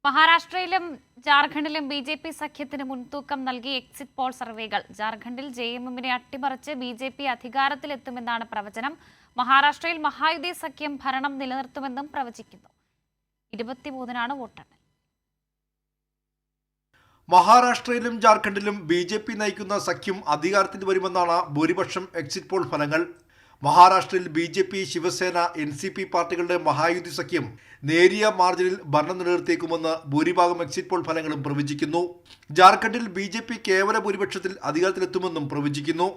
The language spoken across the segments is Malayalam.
മഹാരാഷ്ട്രയിലും ജാർഖണ്ഡിലും ബി.ജെ.പി. സഖ്യത്തിന് മുൻതൂക്കം നൽകി എക്സിറ്റ് പോൾ സർവേകൾ. ജാർഖണ്ഡിൽ ജെ.എം.എമ്മിനെ അട്ടിമറിച്ച് ബി.ജെ.പി. അധികാരത്തിലെത്തുമെന്നാണ് പ്രവചനം. മഹാരാഷ്ട്രയിൽ മഹായുതി സഖ്യം ഭരണം നിലനിർത്തുമെന്നും പ്രവചിക്കുന്നു. 23-നാണ് വോട്ടെണ്ണൽ. മഹാരാഷ്ട്രയിലും ജാർഖണ്ഡിലും ബി.ജെ.പി. നയിക്കുന്ന സഖ്യം അധികാരത്തിൽ വരുമെന്നാണ് ഭൂരിപക്ഷം എക്സിറ്റ് പോൾ ഫലങ്ങൾ. മഹാരാഷ്ട്രയിൽ ബി.ജെ.പി., ശിവസേന, എൻ.സി.പി. പാർട്ടികളുടെ മഹായുതി സഖ്യം നേരിയ മാർജിനിൽ ഭരണം നിലനിർത്തിയേക്കുമെന്ന് ഭൂരിഭാഗം എക്സിറ്റ് പോൾ ഫലങ്ങളും പ്രവചിക്കുന്നു. ജാർഖണ്ഡിൽ ബി.ജെ.പി. കേവല ഭൂരിപക്ഷത്തിൽ അധികാരത്തിലെത്തുമെന്നും പ്രവചിക്കുന്നു.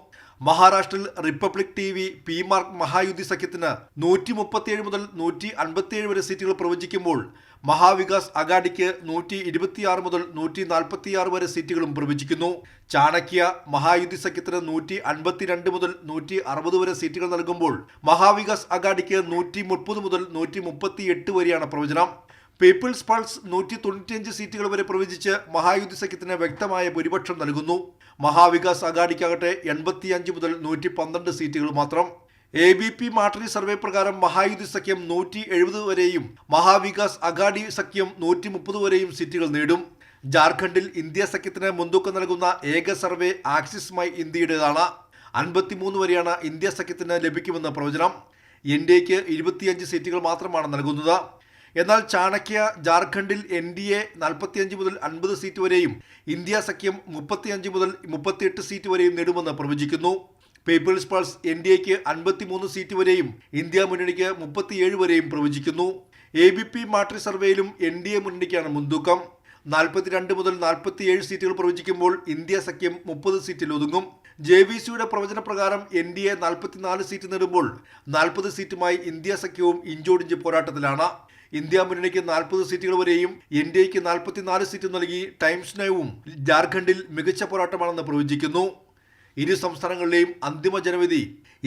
മഹാരാഷ്ട്രയിൽ റിപ്പബ്ലിക് ടി.വി., പി-മാർക്ക് മഹായുതി സഖ്യത്തിന് 137 മുതൽ 157 വരെ സീറ്റുകൾ പ്രവചിക്കുമ്പോൾ മഹാവികാസ് അഗാഡിക്ക് 126 മുതൽ 146 വരെ സീറ്റുകളും പ്രവചിക്കുന്നു. ചാണക്യ മഹായുതി സഖ്യത്തിന് 152 മുതൽ 160 വരെ സീറ്റുകൾ നൽകുമ്പോൾ മഹാവികാസ് അഗാഡിക്ക് 130 മുതൽ 138 വരെയാണ് പ്രവചനം. പീപ്പിൾസ് പൾസ് 195 സീറ്റുകൾ വരെ പ്രവചിച്ച് മഹായുതി സഖ്യത്തിന് വ്യക്തമായ ഭൂരിപക്ഷം നൽകുന്നു. മഹാവികാസ് അഗാഡിക്കാകട്ടെ 85 മുതൽ 112 സീറ്റുകൾ മാത്രം. ABP മാട്രി സർവേ പ്രകാരം മഹായുതി സഖ്യം 170 വരെയും മഹാവികാസ് അഗാഡി സഖ്യം 130 വരെയും സീറ്റുകൾ നേടും. ജാർഖണ്ഡിൽ ഇന്ത്യ സഖ്യത്തിന് മുൻതൂക്കം നൽകുന്ന ഏക സർവേ ആക്സിസ് മൈ ഇന്ത്യയുടേതാണ്. 53 വരെയാണ് ഇന്ത്യ സഖ്യത്തിന് ലഭിക്കുമെന്ന പ്രവചനം. NDAക്ക് 25 സീറ്റുകൾ മാത്രമാണ് നൽകുന്നത്. എന്നാൽ ചാണക്യ ജാർഖണ്ഡിൽ NDA 45 മുതൽ 50 സീറ്റ് വരെയും ഇന്ത്യ സഖ്യം 35 മുതൽ 38 സീറ്റ് വരെയും നേടുമെന്ന് പ്രവചിക്കുന്നു. പീപ്പിൾസ് പൾസ് NDAക്ക് 53 സീറ്റ് വരെയും ഇന്ത്യ മുന്നണിക്ക് 37 വരെയും പ്രവചിക്കുന്നു. ABP മാട്രി സർവേയിലും NDA മുന്നണിക്കാണ് മുൻതൂക്കം. 42 മുതൽ 47 സീറ്റുകൾ പ്രവചിക്കുമ്പോൾ ഇന്ത്യ സഖ്യം 30 സീറ്റിൽ ഒതുങ്ങും. JVCയുടെ പ്രവചന പ്രകാരം NDA 44 സീറ്റ് നേടുമ്പോൾ 40 സീറ്റുമായി ഇന്ത്യ സഖ്യവും ഇഞ്ചോടിഞ്ച് പോരാട്ടത്തിലാണ്. ഇന്ത്യ മുന്നണിക്ക് 40 സീറ്റുകൾ വരെയും NDAക്ക് 44 സീറ്റ് നൽകി ടൈംസ് നൗവും ജാർഖണ്ഡിൽ മികച്ച പോരാട്ടമാണെന്ന് പ്രവചിക്കുന്നു. ഇരു സംസ്ഥാനങ്ങളിലെയും അന്തിമ ജനവിധി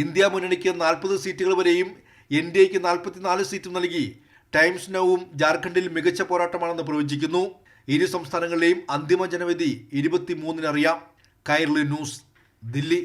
ഇന്ത്യ മുന്നണിക്ക് 40 സീറ്റുകൾ വരെയും NDAക്ക് 44 സീറ്റ് നൽകി ടൈംസ് നൗവും ജാർഖണ്ഡിൽ മികച്ച പോരാട്ടമാണെന്ന് പ്രവചിക്കുന്നു. ഇരു സംസ്ഥാനങ്ങളിലെയും അന്തിമ ജനവിധി 23-ന് അറിയാം. കൈരളി ന്യൂസ്, ദില്ലി.